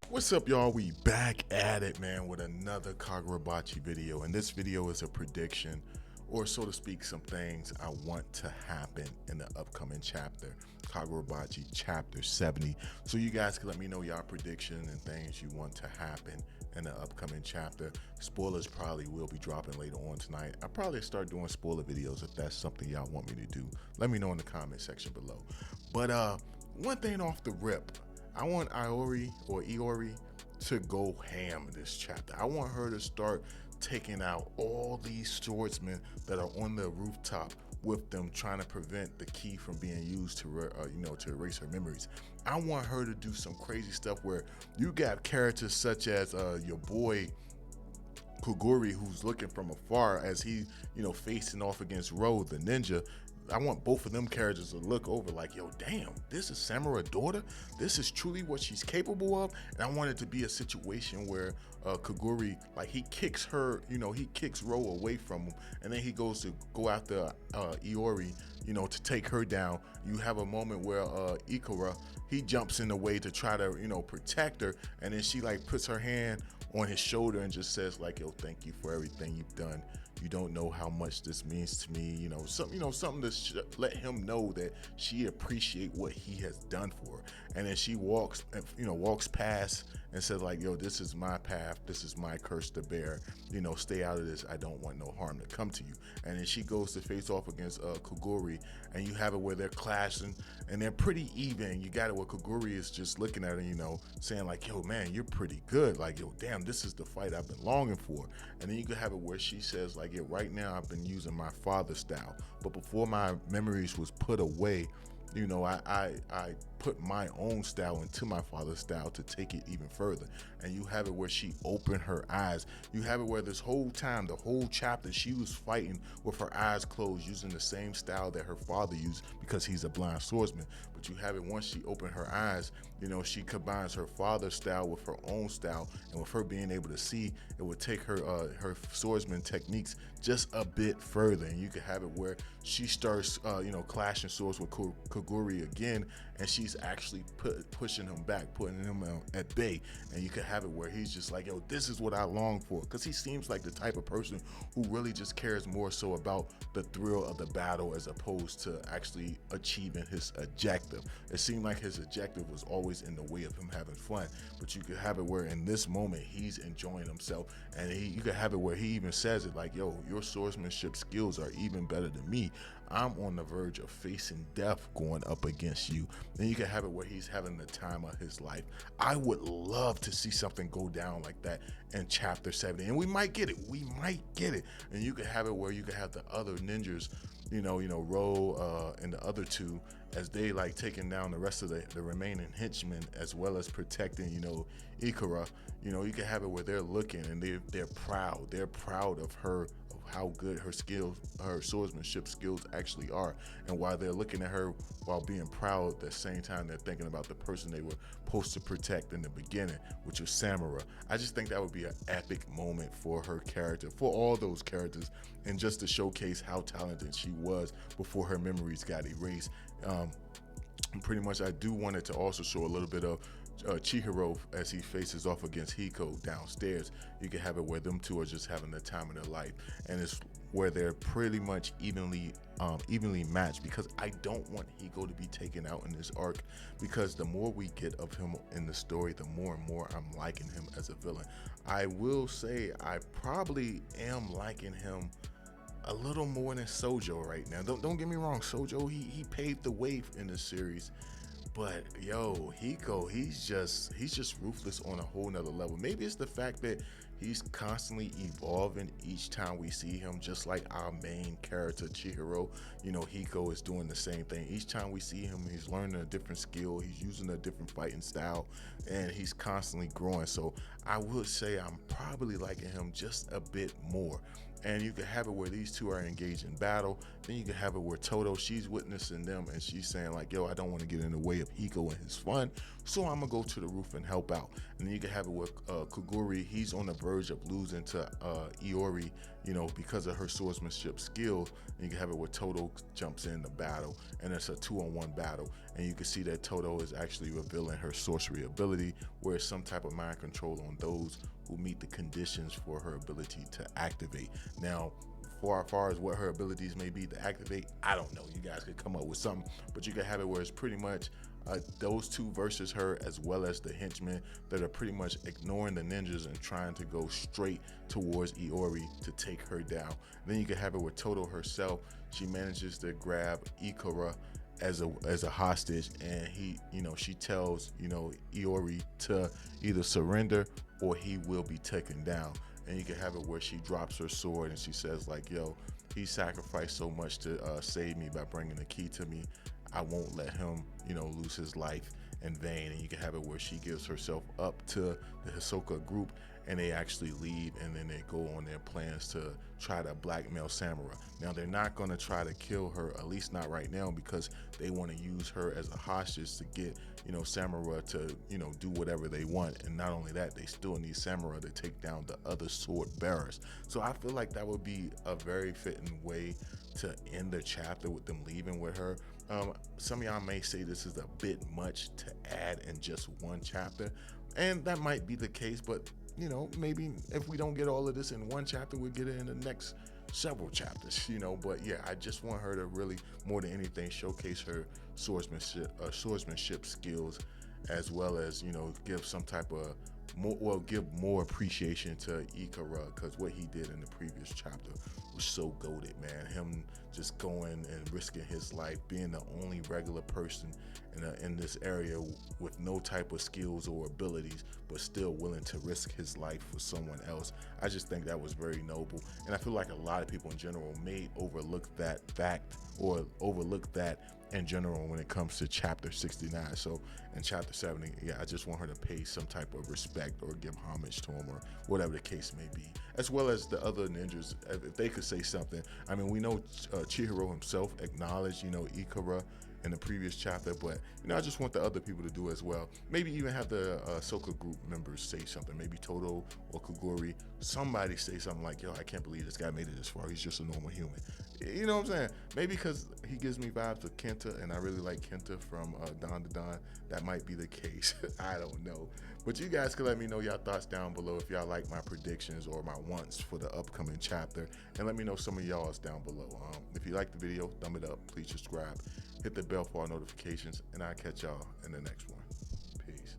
What's up, y'all? We back at it, man, with another Kagurabachi video. And this video is a prediction, or so to speak, some things I want to happen in the upcoming chapter, Kagurabachi Chapter 70. So you guys can let me know y'all prediction and things you want to happen in the upcoming chapter. Spoilers probably will be dropping later on tonight. I'll probably start doing spoiler videos if that's something y'all want me to do. Let me know in the comment section below. But one thing off the rip, I want Iori to go ham in this chapter. I want her to start taking out all these swordsmen that are on the rooftop with them, trying to prevent the key from being used to to erase her memories. I want her to do some crazy stuff where you got characters such as your boy Kaguri, who's looking from afar as he, facing off against Ro, the ninja. I want both of them characters to look over like, yo, damn, this is Samura's daughter. This is truly what she's capable of. And I want it to be a situation where Kaguri, like, he kicks her, he kicks Ro away from him, and then he goes to go after Iori, to take her down. You have a moment where Ikura, he jumps in the way to try to, protect her, and then she like puts her hand on his shoulder and just says like, yo, thank you for everything you've done. You don't know how much this means to me, something to let him know that she appreciate what he has done for her. And then she walks past and says like, yo, this is my path, this is my curse to bear, stay out of this, I don't want no harm to come to you. And then she goes to face off against Kaguri, and you have it where they're clashing and they're pretty even. You got it where Kaguri is just looking at her, saying like, yo, man, you're pretty good, like, yo, damn, this is the fight I've been longing for. And then you can have it where she says like, yeah, right now I've been using my father's style, but before my memories was put away, I put my own style into my father's style to take it even further. And you have it where she opened her eyes. You have it where this whole time, the whole chapter, she was fighting with her eyes closed, using the same style that her father used because he's a blind swordsman. But you have it once she opened her eyes, she combines her father's style with her own style, and with her being able to see, it would take her her swordsman techniques just a bit further. And you can have it where she starts clashing swords with Kaguri again, and she's actually pushing him back, putting him at bay. And you can have it where he's just like, yo, this is what I long for, because he seems like the type of person who really just cares more so about the thrill of the battle as opposed to actually achieving his objective. It seemed like his objective was always in the way of him having fun, but you could have it where in this moment he's enjoying himself. And you could have it where he even says it like, yo, your swordsmanship skills are even better than me. I'm on the verge of facing death going up against you. Then you can have it where he's having the time of his life. I would love to see something go down like that in chapter 70, and we might get it. And you can have it where you can have the other ninjas, Ro and the other two, as they like taking down the rest of the remaining henchmen, as well as protecting, Ikura. You can have it where they're looking and they're proud. They're proud of her, of how good her skills, her swordsmanship skills actually are. And while they're looking at her while being proud, at the same time they're thinking about the person they were supposed to protect in the beginning, which was Samura. I just think that would be an epic moment for her character, for all those characters, and just to showcase how talented she was before her memories got erased. Pretty much I do want it to also show a little bit of Chihiro as he faces off against Hiko downstairs. You can have it where them two are just having the time of their life, and it's where they're pretty much evenly matched, because I don't want Hiko to be taken out in this arc, because the more we get of him in the story, the more and more I'm liking him as a villain. I will say I probably am liking him a little more than Sojo right now. Don't get me wrong, Sojo, he paved the way in this series. But yo, Hiko, he's just ruthless on a whole nother level. Maybe it's the fact that he's constantly evolving each time we see him, just like our main character Chihiro. Hiko is doing the same thing. Each time we see him, he's learning a different skill, he's using a different fighting style, and he's constantly growing. So I would say I'm probably liking him just a bit more. And you can have it where these two are engaged in battle. Then you can have it where Todo, she's witnessing them and she's saying like, yo, I don't want to get in the way of Hiko and his fun, so I'm gonna go to the roof and help out. And then you can have it with Kaguri, he's on the verge of losing to Iori, you know, because of her swordsmanship skill. And you can have it where Todo jumps in the battle, and it's a 2-on-1 battle. And you can see that Todo is actually revealing her sorcery ability, where it's some type of mind control on those who meet the conditions for her ability to activate. Now, for as far as what her abilities may be to activate, I don't know. You guys could come up with something, but you can have it where it's pretty much those two versus her, as well as the henchmen that are pretty much ignoring the ninjas and trying to go straight towards Iori to take her down. Then you can have it with Todo herself. She manages to grab Ikura as a hostage, and she tells Iori to either surrender or he will be taken down. And you can have it where she drops her sword and she says like, yo, he sacrificed so much to save me by bringing the key to me. I won't let him lose his life in vain. And you can have it where she gives herself up to the Hisoka group, and they actually leave, and then they go on their plans to try to blackmail Samura. Now, they're not going to try to kill her, at least not right now, because they want to use her as a hostage to get Samura to do whatever they want. And not only that, they still need Samura to take down the other sword bearers. So I feel like that would be a very fitting way to end the chapter, with them leaving with her. Some of y'all may say this is a bit much to add in just one chapter, and that might be the case, but maybe if we don't get all of this in one chapter, we'll get it in the next several chapters, but yeah, I just want her to really, more than anything, showcase her swordsmanship skills, as well as give some type of give more appreciation to Ikura, because what he did in the previous chapter was so goated, man. Him just going and risking his life, being the only regular person in this area with no type of skills or abilities, but still willing to risk his life for someone else. I just think that was very noble, and I feel like a lot of people in general may overlook that fact, or overlook that in general when it comes to chapter 69. So in chapter 70, yeah, I just want her to pay some type of respect or give homage to him, or whatever the case may be, as well as the other ninjas, if they could say something. I mean, we know Chihiro himself acknowledged Ikura in the previous chapter, but I just want the other people to do as well. Maybe even have the Soka group members say something. Maybe Todo or Kaguri, somebody say something like, yo, I can't believe this guy made it this far. He's just a normal human. You know what I'm saying? Maybe because he gives me vibes of Kenta, and I really like Kenta from Dawn to Dawn. That might be the case. I don't know. But you guys can let me know your thoughts down below if y'all like my predictions or my wants for the upcoming chapter. And let me know some of y'all's down below. If you like the video, thumb it up. Please subscribe. Hit the bell for our notifications, and I'll catch y'all in the next one. Peace.